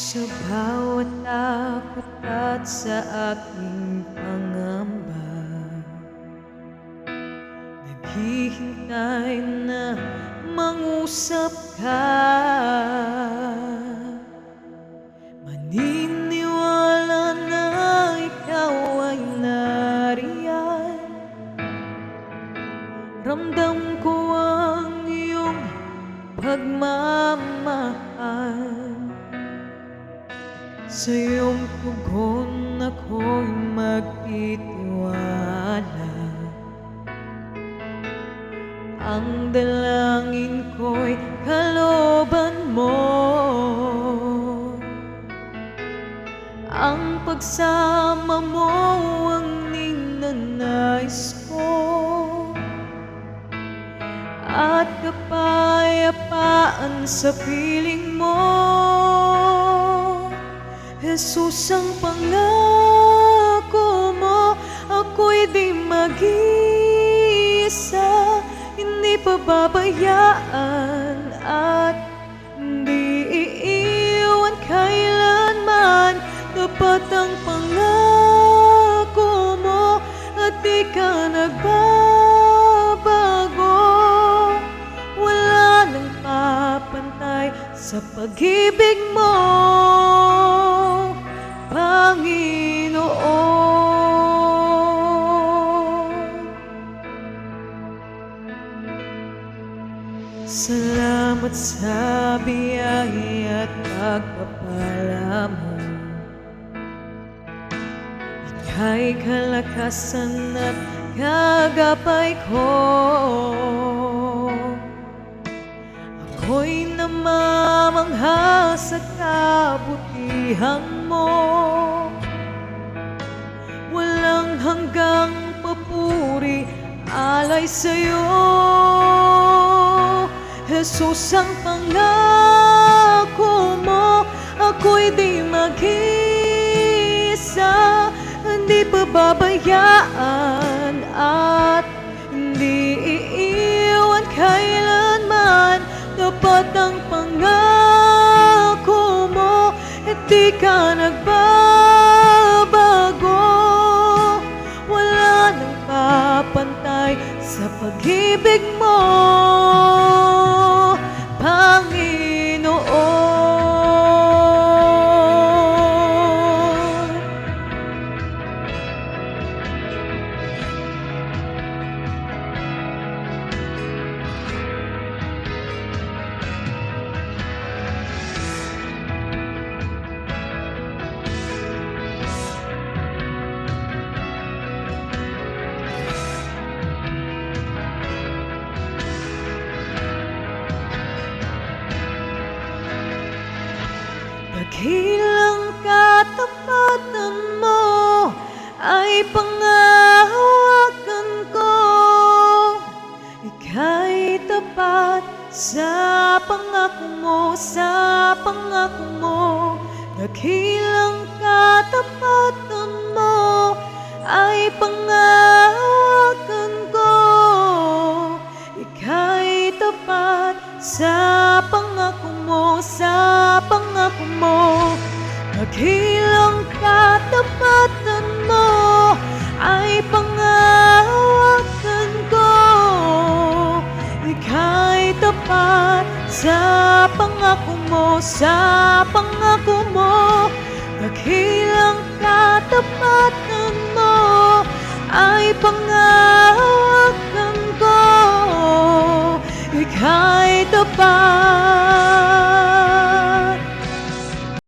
Sa bawat takot at sa aking pangamba, naghihintay na mangusap ka. Maniniwala na ikaw ay nariyan. Ramdam ko ang iyong pagmamahal. Sa iyong tugon ako'y magtitiwala. Ang dalangin ko'y kalooban mo. Ang pagsama mo ang ninanais ko. At kapayapaan sa piling mo. Jesus, ang pangako mo, ako'y di mag-iisa, hindi pababayaan at hindi iiwan kailanman. Dapat ang pangako mo at di ka nagbabago. Wala nang papantay sa pag-ibig mo, Panginoon. Salamat sa biyaya at pagpapala mo. Ika'y kalakasan at kagabay ko. Ako'y namamangha sa kabutihan mo. Walang hanggang papuri alay sa'yo. Jesus, ang pangako mo, ako'y di mag-isa, hindi pababayaan at hindi iiwan kailanman. Dapat ang pangako mo, hindi ka nagbabago. Wala nang papantay sa pag-ibig mo, Panginoon. Dakilang katapatan mo ay panghahawakan ko. Ika'y tapat sa pangako mo, sa pangako mo. Dakilang katapatan mo ay panghahawakan ko. Ika'y tapat sa pangako mo, sa pangako mo. Dakilang katapatan mo ay panghahawakan ko. Ika'y tapat sa pangako mo, sa pangako mo. Dakilang katapatan mo ay panghahawakan ko. Ika'y tapat